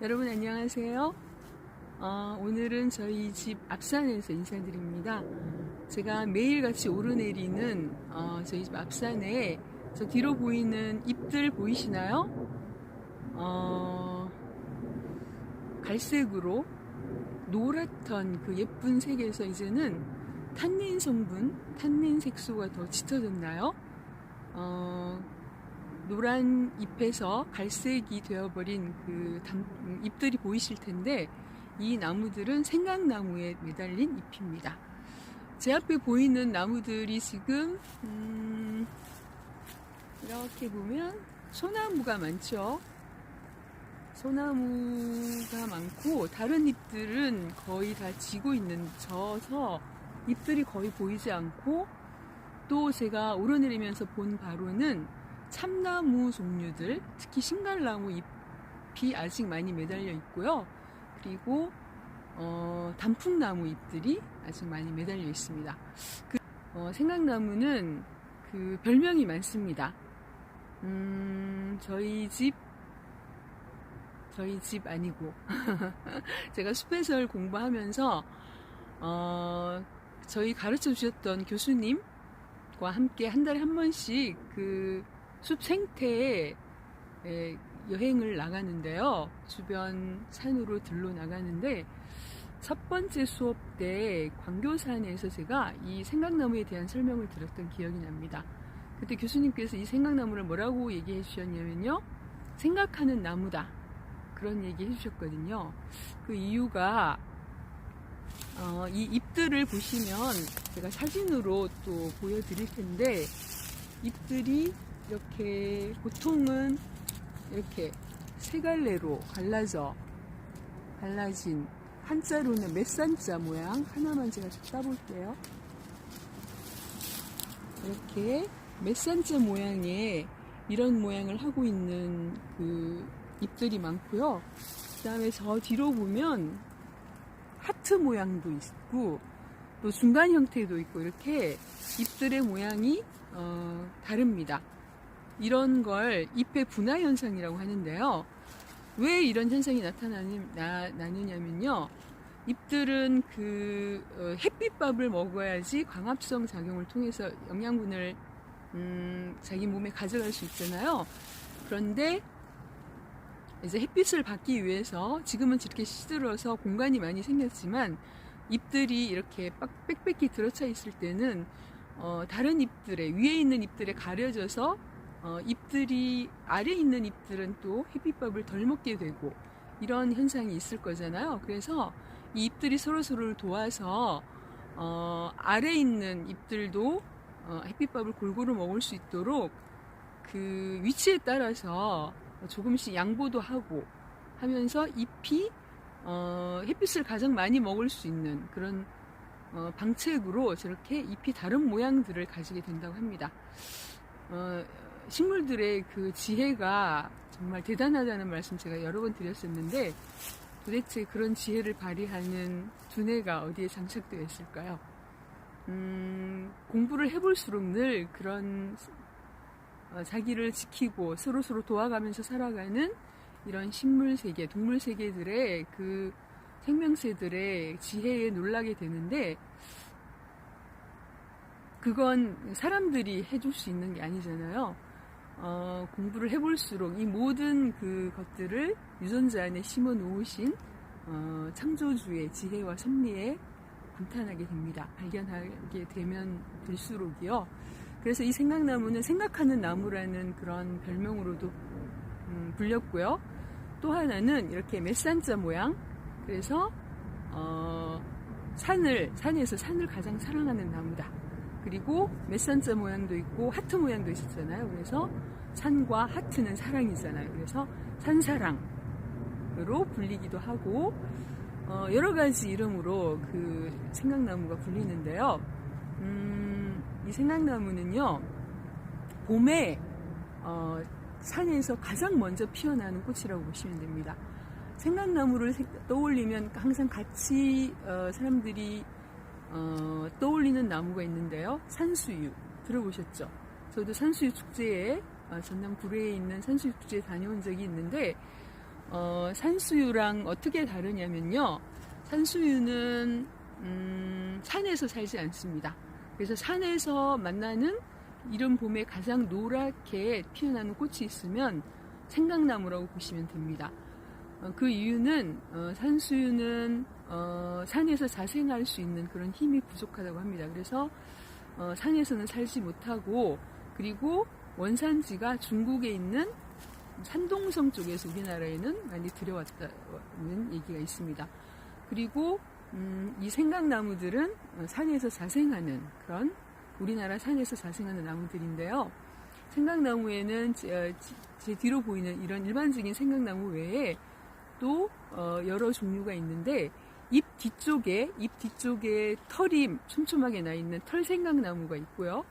여러분 안녕하세요. 오늘은 저희 집 앞산에서 인사드립니다. 제가 매일같이 오르내리는 저희 집 앞산에 저 뒤로 보이는 잎들 보이시나요? 갈색으로 노랗던 그 예쁜 색에서 이제는 탄닌 성분, 탄닌 색소가 더 짙어졌나요? 노란 잎에서 갈색이 되어버린 그 잎들이 보이실 텐데, 이 나무들은 생강나무에 매달린 잎입니다. 제 앞에 보이는 나무들이 지금 이렇게 보면 소나무가 많죠. 소나무가 많고 다른 잎들은 거의 다 져서 잎들이 거의 보이지 않고, 또 제가 오르내리면서 본 바로는 참나무 종류들, 특히 신갈나무 잎이 아직 많이 매달려 있고요. 그리고 단풍나무 잎들이 아직 많이 매달려 있습니다. 생강나무는 그 별명이 많습니다. 저희 집 아니고 제가 숲해설 공부하면서 저희 가르쳐 주셨던 교수님과 함께 한 달에 한 번씩 그 숲 생태에 여행을 나가는데요. 주변 산으로 들러 나가는데, 첫 번째 수업 때 광교산에서 제가 이 생강나무에 대한 설명을 들었던 기억이 납니다. 그때 교수님께서 이 생강나무를 뭐라고 얘기해 주셨냐면요, 생각하는 나무다, 그런 얘기 해 주셨거든요. 그 이유가 이 잎들을 보시면 제가 사진으로 또 보여드릴 텐데, 잎들이 이렇게 보통은 이렇게 세 갈래로 갈라진 한자로는 맷산자 모양, 하나만 제가 좀 따볼게요. 이렇게 맷산자 모양의 이런 모양을 하고 있는 그 잎들이 많고요. 그 다음에 저 뒤로 보면 하트 모양도 있고 또 중간 형태도 있고, 이렇게 잎들의 모양이 다릅니다. 이런 걸 잎의 분화 현상이라고 하는데요. 왜 이런 현상이 나느냐면요, 잎들은 그 햇빛밥을 먹어야지 광합성 작용을 통해서 영양분을 자기 몸에 가져갈 수 있잖아요. 그런데 이제 햇빛을 받기 위해서 지금은 이렇게 시들어서 공간이 많이 생겼지만, 잎들이 이렇게 빽빽히 들어차 있을 때는 다른 잎들에, 위에 있는 잎들에 가려져서 잎들이, 아래 있는 잎들은 또 햇빛밥을 덜 먹게 되고, 이런 현상이 있을 거잖아요. 그래서 이 잎들이 서로를 도와서 아래 있는 잎들도 햇빛밥을 골고루 먹을 수 있도록 그 위치에 따라서 조금씩 양보도 하고 하면서 잎이 햇빛을 가장 많이 먹을 수 있는 그런 방책으로 저렇게 잎이 다른 모양들을 가지게 된다고 합니다. 식물들의 그 지혜가 정말 대단하다는 말씀 제가 여러 번 드렸었는데, 도대체 그런 지혜를 발휘하는 두뇌가 어디에 장착되어 있을까요? 공부를 해볼수록 늘 그런 자기를 지키고 서로 도와가면서 살아가는 이런 식물 세계, 동물 세계들의 그 생명체들의 지혜에 놀라게 되는데, 그건 사람들이 해줄 수 있는 게 아니잖아요. 공부를 해볼수록 이 모든 그 것들을 유전자 안에 심어 놓으신 창조주의 지혜와 섭리에 감탄하게 됩니다. 발견하게 되면 될수록이요. 그래서 이 생강나무는 생각하는 나무라는 그런 별명으로도 불렸고요. 또 하나는 이렇게 맷산자 모양, 그래서 산에서 산을 가장 사랑하는 나무다. 그리고 맷산자 모양도 있고 하트 모양도 있었잖아요. 그래서 산과 하트는 사랑이잖아요. 그래서 산사랑으로 불리기도 하고, 여러 가지 이름으로 그 생강나무가 불리는데요. 이 생강나무는요, 봄에 산에서 가장 먼저 피어나는 꽃이라고 보시면 됩니다. 생강나무를 떠올리면 항상 같이 사람들이 떠올리는 나무가 있는데요. 산수유 들어보셨죠? 저도 산수유 축제에 전남 구례에 있는 산수유 축제에 다녀온 적이 있는데, 산수유랑 어떻게 다르냐면요. 산수유는 산에서 살지 않습니다. 그래서 산에서 만나는 이른 봄에 가장 노랗게 피어나는 꽃이 있으면 생강나무라고 보시면 됩니다. 그 이유는 산수유는 산에서 자생할 수 있는 그런 힘이 부족하다고 합니다. 그래서 산에서는 살지 못하고, 그리고 원산지가 중국에 있는 산동성 쪽에서 우리나라에는 많이 들여왔다는 얘기가 있습니다. 그리고 이 생강나무들은 산에서 자생하는 그런 우리나라 산에서 자생하는 나무들인데요. 생강나무에는 제 뒤로 보이는 이런 일반적인 생강나무 외에 또 여러 종류가 있는데, 잎 뒤쪽에 털이 촘촘하게 나 있는 털생강나무가 있고요.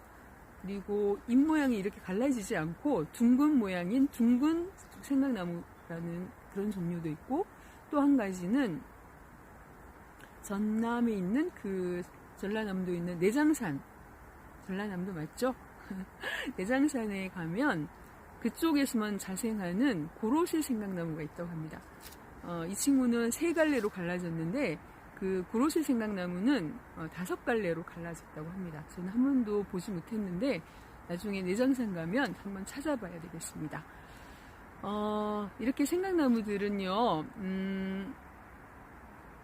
그리고 잎 모양이 이렇게 갈라지지 않고 둥근 모양인 둥근 생강나무라는 그런 종류도 있고, 또 한 가지는 전남에 있는 그 전라남도에 있는 내장산, 전라남도 맞죠? 내장산에 가면 그쪽에서만 자생하는 고로쇠 생강나무가 있다고 합니다. 이 친구는 3갈래로 갈라졌는데 그 고로쇠 생강나무는 5갈래로 갈라졌다고 합니다. 저는 한 번도 보지 못했는데 나중에 내장산 가면 한번 찾아봐야 되겠습니다. 이렇게 생강나무들은요,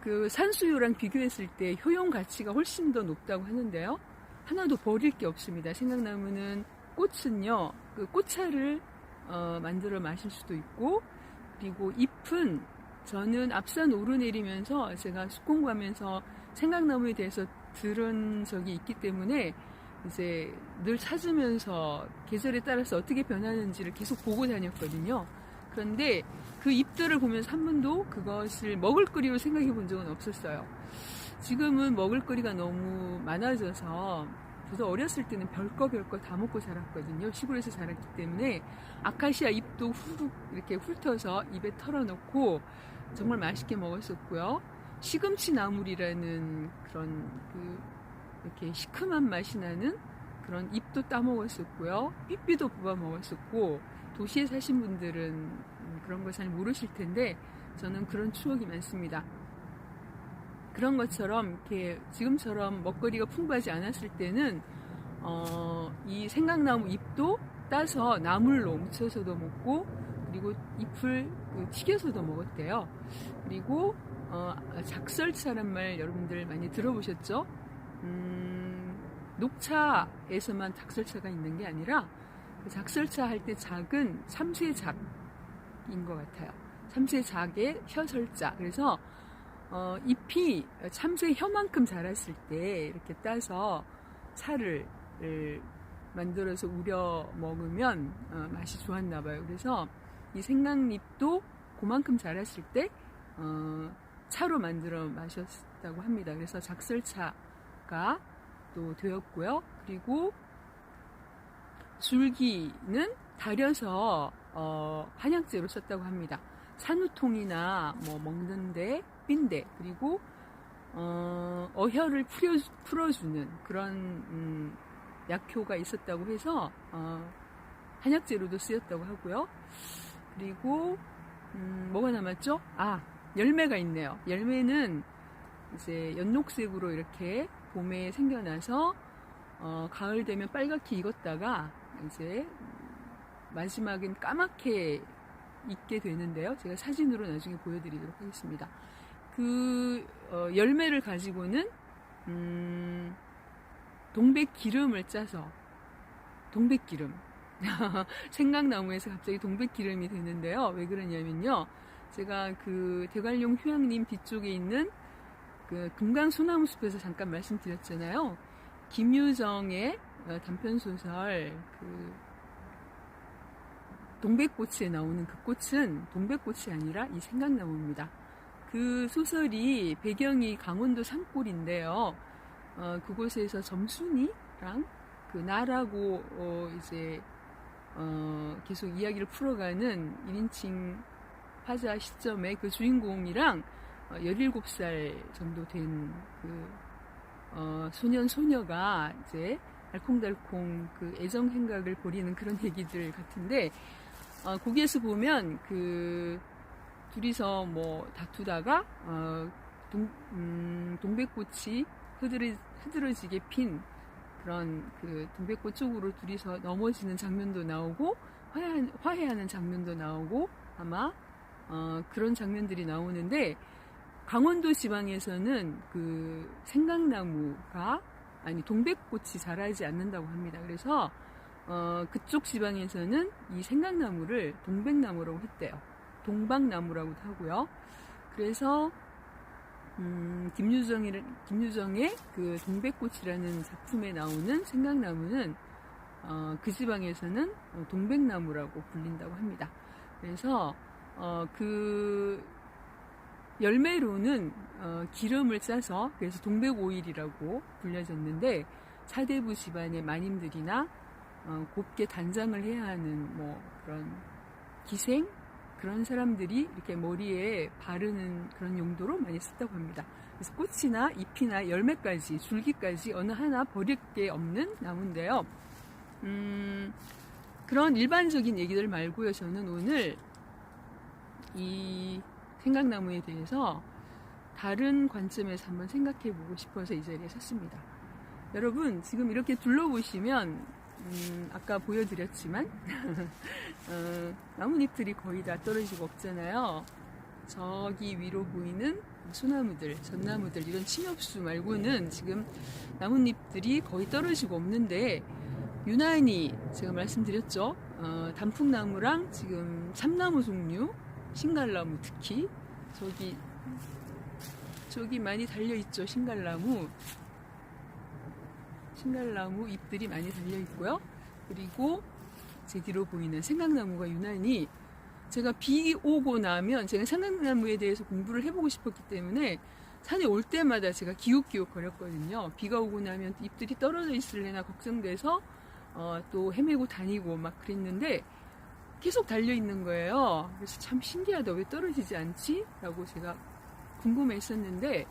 그 산수유랑 비교했을 때 효용 가치가 훨씬 더 높다고 하는데요. 하나도 버릴 게 없습니다. 생강나무는 꽃은요, 그 꽃차를 만들어 마실 수도 있고, 그리고 잎은 저는 앞산 오르내리면서 제가 숲공부하면서 생강나무에 대해서 들은 적이 있기 때문에 이제 늘 찾으면서 계절에 따라서 어떻게 변하는지를 계속 보고 다녔거든요. 그런데 그 잎들을 보면서 한 번도 그것을 먹을거리로 생각해 본 적은 없었어요. 지금은 먹을거리가 너무 많아져서, 저도 어렸을 때는 별거 다 먹고 자랐거든요. 시골에서 자랐기 때문에 아카시아 잎도 후룩 이렇게 훑어서 입에 털어넣고 정말 맛있게 먹었었고요. 시금치 나물이라는 그런 이렇게 시큼한 맛이 나는 그런 잎도 따 먹었었고요. 삐삐도 뽑아 먹었었고, 도시에 사신 분들은 그런 걸 잘 모르실 텐데 저는 그런 추억이 많습니다. 그런 것처럼 이렇게 지금처럼 먹거리가 풍부하지 않았을 때는 이 생강나무 잎도 따서 나물로 무쳐서도 먹고, 그리고 잎을 튀겨서도 먹었대요. 그리고 작설차란 말 여러분들 많이 들어보셨죠? 녹차에서만 작설차가 있는 게 아니라 그 작설차 할 때 작은 참새작인 것 같아요. 참새작의 혀설자. 그래서 잎이 참새 혀만큼 자랐을 때 이렇게 따서 차를 만들어서 우려 먹으면 맛이 좋았나 봐요. 그래서 이 생강잎도 그만큼 자랐을 때 차로 만들어 마셨다고 합니다. 그래서 작설차가 또 되었고요. 그리고 줄기는 다려서 한약재로 썼다고 합니다. 산후통이나 뭐 먹는데, 삔데, 그리고 어혈을 풀어주는 그런 약효가 있었다고 해서 한약재로도 쓰였다고 하고요. 그리고 뭐가 남았죠? 열매가 있네요. 열매는 이제 연녹색으로 이렇게 봄에 생겨나서 가을 되면 빨갛게 익었다가 이제 마지막엔 까맣게 익게 되는데요. 제가 사진으로 나중에 보여드리도록 하겠습니다. 그 열매를 가지고는 동백기름을 짜서, 동백기름 생강나무에서 갑자기 동백기름이 되는데요. 왜 그러냐면요, 제가 그 대관령 휴양림 뒤쪽에 있는 그 금강소나무숲에서 잠깐 말씀드렸잖아요. 김유정의 단편소설 그 동백꽃에 나오는 그 꽃은 동백꽃이 아니라 이 생강나무입니다. 그 소설이 배경이 강원도 산골인데요. 그곳에서 점순이랑 그 나라고 이제 계속 이야기를 풀어가는 1인칭 화자 시점의 그 주인공이랑 17살 정도 된 그 소녀가 이제 알콩달콩 그 애정 행각을 벌이는 그런 얘기들 같은데, 거기에서 보면 그 둘이서 뭐 다투다가 동백꽃이 흐드러지게 핀 그런 그 동백꽃 쪽으로 둘이서 넘어지는 장면도 나오고 화해하는 장면도 나오고 아마 그런 장면들이 나오는데, 강원도 지방에서는 그 생강나무가 동백꽃이 자라지 않는다고 합니다. 그래서 그쪽 지방에서는 이 생강나무를 동백나무라고 했대요. 동박나무라고도 하고요. 그래서 김유정의 그 동백꽃이라는 작품에 나오는 생강나무는 그 지방에서는 동백나무라고 불린다고 합니다. 그래서 그 열매로는 기름을 짜서 그래서 동백오일이라고 불려졌는데, 사대부 집안의 마님들이나 곱게 단장을 해야 하는 뭐 그런 기생 그런 사람들이 이렇게 머리에 바르는 그런 용도로 많이 썼다고 합니다. 그래서 꽃이나 잎이나 열매까지 줄기까지 어느 하나 버릴 게 없는 나무인데요. 그런 일반적인 얘기들 말고요, 저는 오늘 이 생강나무에 대해서 다른 관점에서 한번 생각해 보고 싶어서 이 자리에 섰습니다. 여러분, 지금 이렇게 둘러보시면 아까 보여드렸지만 나뭇잎들이 거의 다 떨어지고 없잖아요. 저기 위로 보이는 소나무들, 전나무들, 이런 침엽수 말고는 지금 나뭇잎들이 거의 떨어지고 없는데, 유난히 제가 말씀드렸죠. 단풍나무랑 지금 참나무 종류, 신갈나무 특히 저기 많이 달려있죠. 신갈나무 잎들이 많이 달려있고요. 그리고 제 뒤로 보이는 생강나무가 유난히, 제가 비 오고 나면 제가 생강나무에 대해서 공부를 해보고 싶었기 때문에 산에 올 때마다 제가 기웃기웃 거렸거든요. 비가 오고 나면 잎들이 떨어져 있을래나 걱정돼서 또 헤매고 다니고 막 그랬는데 계속 달려있는 거예요. 그래서 참 신기하다, 왜 떨어지지 않지? 라고 제가 궁금해 했었는데,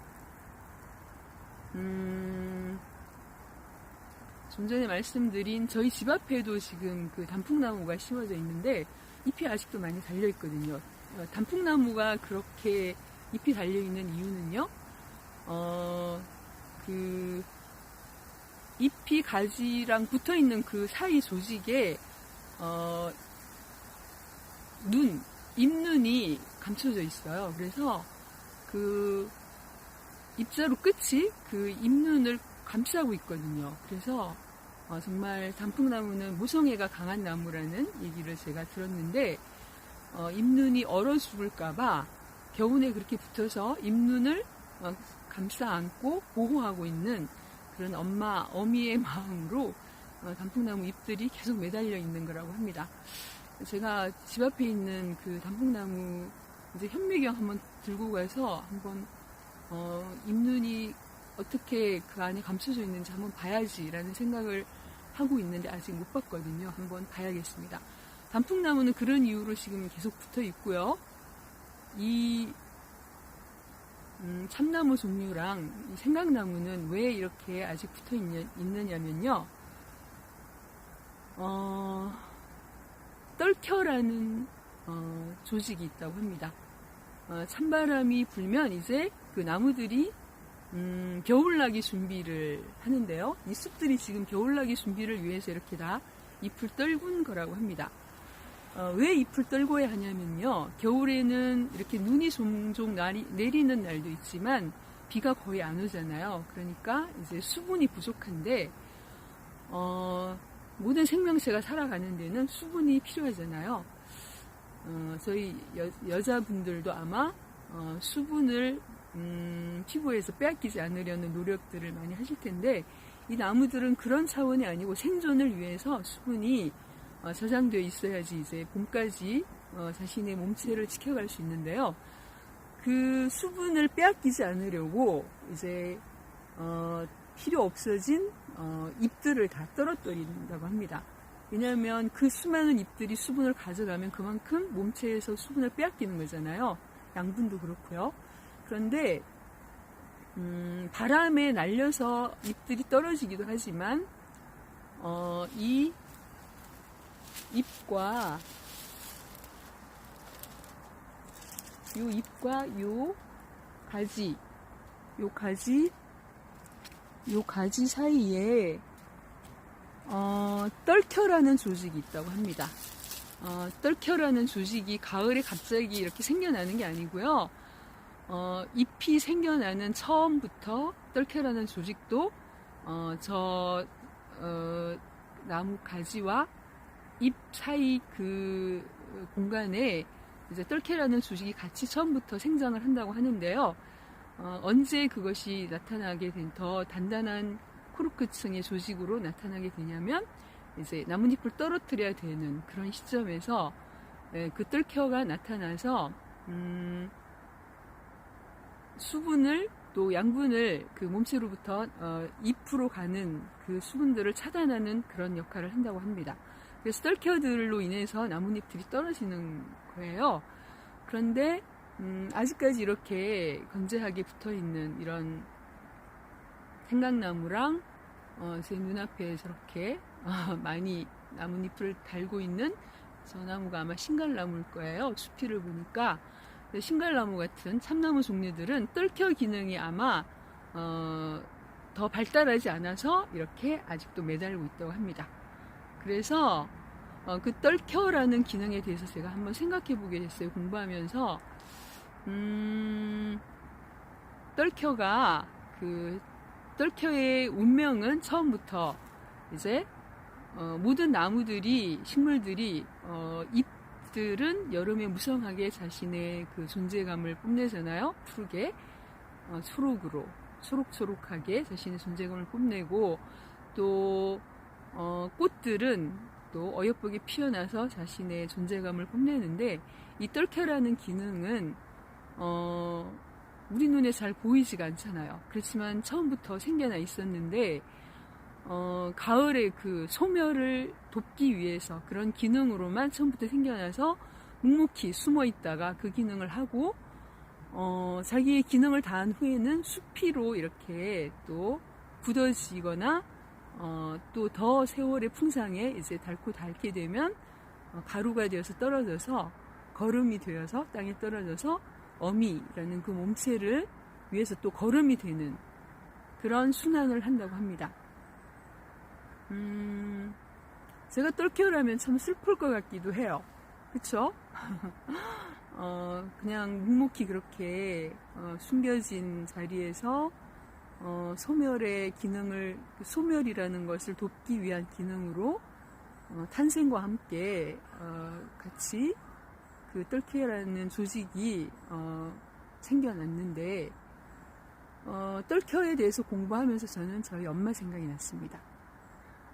좀 전에 말씀드린 저희 집 앞에도 지금 그 단풍나무가 심어져 있는데 잎이 아직도 많이 달려있거든요. 단풍나무가 그렇게 잎이 달려있는 이유는요, 그 잎이 가지랑 붙어있는 그 사이 조직에 잎눈이 감춰져 있어요. 그래서 그 잎자루 끝이 그 잎눈을 감싸고 있거든요. 그래서 정말 단풍나무는 모성애가 강한 나무라는 얘기를 제가 들었는데, 잎눈이 얼어 죽을까봐 겨우내 그렇게 붙어서 잎눈을 감싸 안고 보호하고 있는 그런 어미의 마음으로 단풍나무 잎들이 계속 매달려 있는 거라고 합니다. 제가 집 앞에 있는 그 단풍나무 이제 현미경 한번 들고 가서 한번 잎눈이 어떻게 그 안에 감춰져 있는지 한번 봐야지라는 생각을 하고 있는데 아직 못 봤거든요. 한번 봐야겠습니다. 단풍나무는 그런 이유로 지금 계속 붙어 있고요. 이 참나무 종류랑 이 생강나무는 왜 이렇게 아직 붙어 있느냐면요. 떨켜라는 조직이 있다고 합니다. 찬바람이 불면 이제 그 나무들이 겨울나기 준비를 하는데요. 이 숲들이 지금 겨울나기 준비를 위해서 이렇게 다 잎을 떨군 거라고 합니다. 왜 잎을 떨궈야 하냐면요. 겨울에는 이렇게 눈이 종종 내리는 날도 있지만 비가 거의 안 오잖아요. 그러니까 이제 수분이 부족한데 모든 생명체가 살아가는 데는 수분이 필요하잖아요. 저희 여자분들도 아마 수분을 피부에서 빼앗기지 않으려는 노력들을 많이 하실 텐데, 이 나무들은 그런 차원이 아니고 생존을 위해서 수분이 저장되어 있어야지 이제 봄까지 자신의 몸체를 지켜갈 수 있는데요. 그 수분을 빼앗기지 않으려고 이제 필요 없어진 잎들을 다 떨어뜨린다고 합니다. 왜냐하면 그 수많은 잎들이 수분을 가져가면 그만큼 몸체에서 수분을 빼앗기는 거잖아요. 양분도 그렇고요. 그런데 바람에 날려서 잎들이 떨어지기도 하지만 이 잎과 요 잎과 요 가지 사이에 떨켜라는 조직이 있다고 합니다. 떨켜라는 조직이 가을에 갑자기 이렇게 생겨나는 게 아니고요. 잎이 생겨나는 처음부터 떨켜라는 조직도 나무 가지와 잎 사이 그 공간에 이제 떨켜라는 조직이 같이 처음부터 생장을 한다고 하는데요. 언제 그것이 나타나게 된 더 단단한 코르크층의 조직으로 나타나게 되냐면 이제 나뭇잎을 떨어뜨려야 되는 그런 시점에서 그 떨켜가 나타나서 수분을 또 양분을 그 몸체로부터 잎으로 가는 그 수분들을 차단하는 그런 역할을 한다고 합니다. 그래서 떨켜들로 인해서 나뭇잎들이 떨어지는 거예요. 그런데 아직까지 이렇게 건재하게 붙어있는 이런 생강나무랑 제 눈앞에 저렇게 많이 나뭇잎을 달고 있는 저 나무가 아마 신갈나무일 거예요. 수피를 보니까. 신갈나무 같은 참나무 종류들은 떨켜 기능이 아마 더 발달하지 않아서 이렇게 아직도 매달고 있다고 합니다. 그래서 그 떨켜라는 기능에 대해서 제가 한번 생각해 보게 됐어요. 공부하면서 떨켜의 운명은 처음부터 이제 모든 나무들이 식물들이 잎들은 여름에 무성하게 자신의 그 존재감을 뽐내잖아요. 푸르게 초록초록하게 자신의 존재감을 뽐내고 또 꽃들은 또 어여쁘게 피어나서 자신의 존재감을 뽐내는데 이 떨켜라는 기능은 우리 눈에 잘 보이지가 않잖아요. 그렇지만 처음부터 생겨나 있었는데 가을에 그 소멸을 돕기 위해서 그런 기능으로만 처음부터 생겨나서 묵묵히 숨어 있다가 그 기능을 하고 자기의 기능을 다한 후에는 수피로 이렇게 또 굳어지거나 또 더 세월의 풍상에 이제 닳게 되면 가루가 되어서 떨어져서 거름이 되어서 땅에 떨어져서 어미라는 그 몸체를 위해서 또 거름이 되는 그런 순환을 한다고 합니다. 제가 떨켜라면 참 슬플 것 같기도 해요. 그쵸? 그냥 묵묵히 그렇게 숨겨진 자리에서 소멸의 기능을, 소멸이라는 것을 돕기 위한 기능으로 탄생과 함께 같이 그 떨켜라는 조직이 생겨났는데 떨켜에 대해서 공부하면서 저는 저희 엄마 생각이 났습니다.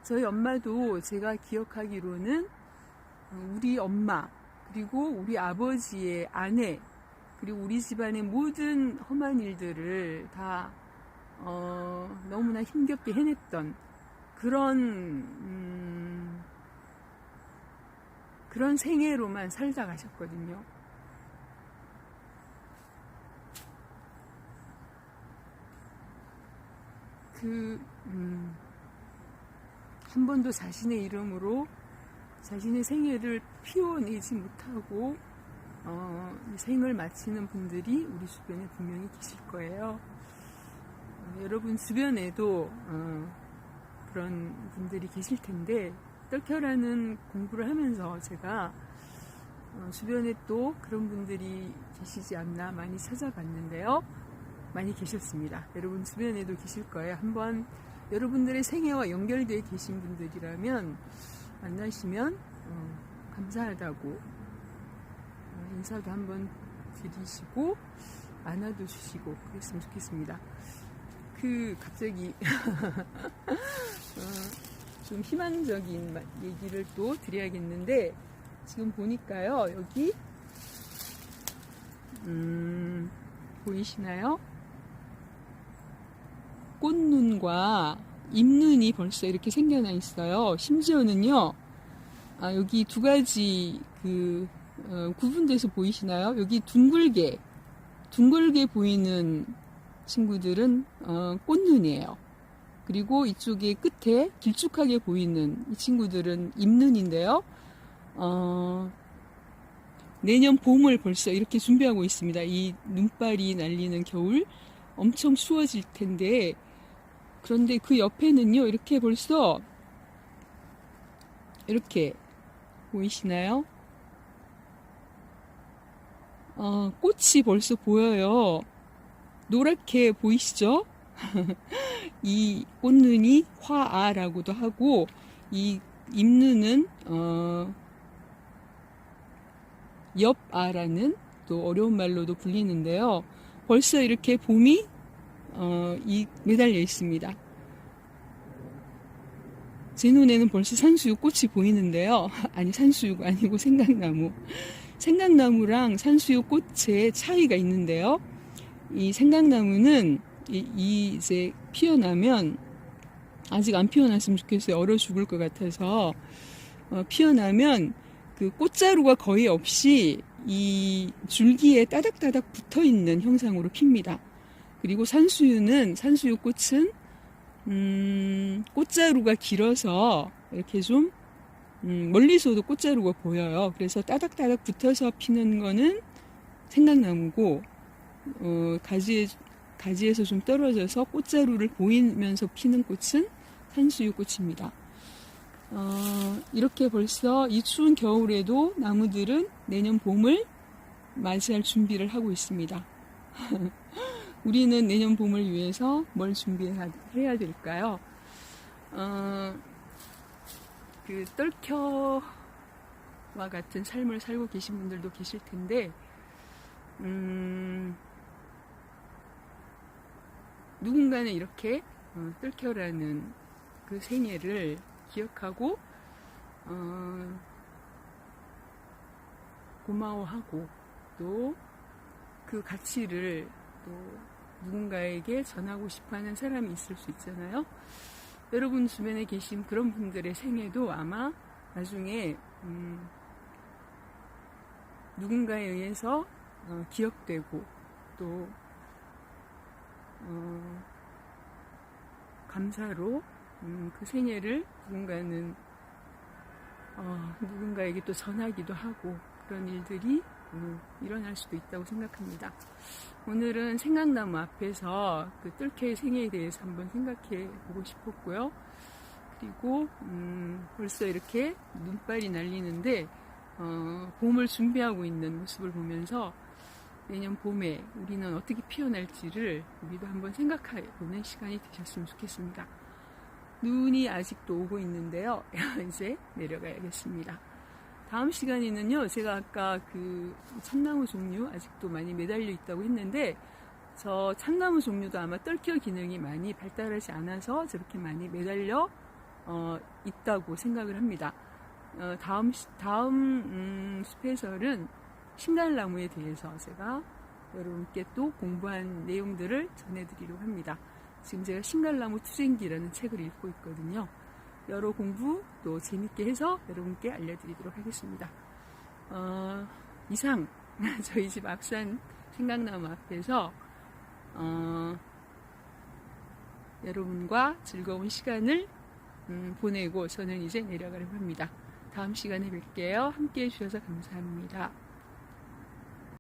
저희 엄마도 제가 기억하기로는 우리 엄마 그리고 우리 아버지의 아내 그리고 우리 집안의 모든 험한 일들을 다 너무나 힘겹게 해냈던 그런 생애로만 살다 가셨거든요. 한 번도 자신의 이름으로 자신의 생애를 피워내지 못하고 생을 마치는 분들이 우리 주변에 분명히 계실 거예요. 여러분 주변에도 그런 분들이 계실 텐데 떨켜라는 공부를 하면서 제가 주변에 또 그런 분들이 계시지 않나 많이 찾아봤는데요. 많이 계셨습니다. 여러분 주변에도 계실 거예요. 한번 여러분들의 생애와 연결되어 계신 분들이라면 만나시면 감사하다고 인사도 한번 드리시고 안아도 주시고 그랬으면 좋겠습니다. 갑자기 좀 희망적인 얘기를 또 드려야겠는데 지금 보니까요 여기 보이시나요? 꽃눈과 잎눈이 벌써 이렇게 생겨나 있어요. 심지어는요 여기 두 가지 구분돼서 보이시나요? 여기 둥글게 보이는 친구들은 꽃눈이에요. 그리고 이쪽에 끝에 길쭉하게 보이는 이 친구들은 잎눈인데요. 내년 봄을 벌써 이렇게 준비하고 있습니다. 이 눈발이 날리는 겨울 엄청 추워질 텐데, 그런데 그 옆에는요, 이렇게 벌써 이렇게 보이시나요? 꽃이 벌써 보여요. 노랗게 보이시죠? 이 꽃눈이 화아라고도 하고, 이 잎눈은 엽아라는 또 어려운 말로도 불리는데요. 벌써 이렇게 봄이 매달려 있습니다. 제 눈에는 벌써 산수유 꽃이 보이는데요. 아니, 산수유가 아니고 생강나무. 생강나무랑 산수유 꽃의 차이가 있는데요. 이 생강나무는 이제 피어나면, 아직 안 피어났으면 좋겠어요. 얼어 죽을 것 같아서. 피어나면 그 꽃자루가 거의 없이 이 줄기에 따닥따닥 붙어 있는 형상으로 핍니다. 그리고 산수유 꽃은 꽃자루가 길어서 이렇게 좀 멀리서도 꽃자루가 보여요. 그래서 따닥따닥 붙어서 피는 거는 생강나무고, 가지에서 좀 떨어져서 꽃자루를 보이면서 피는 꽃은 산수유 꽃입니다. 이렇게 벌써 이 추운 겨울에도 나무들은 내년 봄을 맞이할 준비를 하고 있습니다. 우리는 내년 봄을 위해서 뭘 준비해야 될까요? 그 떨켜와 같은 삶을 살고 계신 분들도 계실 텐데, 누군가는 이렇게 떨켜라는 그 생애를 기억하고 고마워하고 또 그 가치를 또 누군가에게 전하고 싶어하는 사람이 있을 수 있잖아요. 여러분 주변에 계신 그런 분들의 생애도 아마 나중에 누군가에 의해서 기억되고 또 감사로 그 생애를 누군가에게 또 전하기도 하고, 그런 일들이 일어날 수도 있다고 생각합니다. 오늘은 생강나무 앞에서 그 뜰케의 생애에 대해서 한번 생각해 보고 싶었고요. 그리고 벌써 이렇게 눈발이 날리는데 봄을 준비하고 있는 모습을 보면서 내년 봄에 우리는 어떻게 피어날지를 우리도 한번 생각해 보는 시간이 되셨으면 좋겠습니다. 눈이 아직도 오고 있는데요. 이제 내려가야겠습니다. 다음 시간에는요, 제가 아까 그 참나무 종류 아직도 많이 매달려 있다고 했는데, 저 참나무 종류도 아마 떨켜 기능이 많이 발달하지 않아서 저렇게 많이 매달려 있다고 생각을 합니다. 다음 스페셜은 신갈나무에 대해서 제가 여러분께 또 공부한 내용들을 전해드리려고 합니다. 지금 제가 신갈나무 투쟁기라는 책을 읽고 있거든요. 여러 공부 또 재밌게 해서 여러분께 알려드리도록 하겠습니다. 이상 저희 집 앞산 생강나무 앞에서 여러분과 즐거운 시간을 보내고 저는 이제 내려가려고 합니다. 다음 시간에 뵐게요. 함께 해주셔서 감사합니다.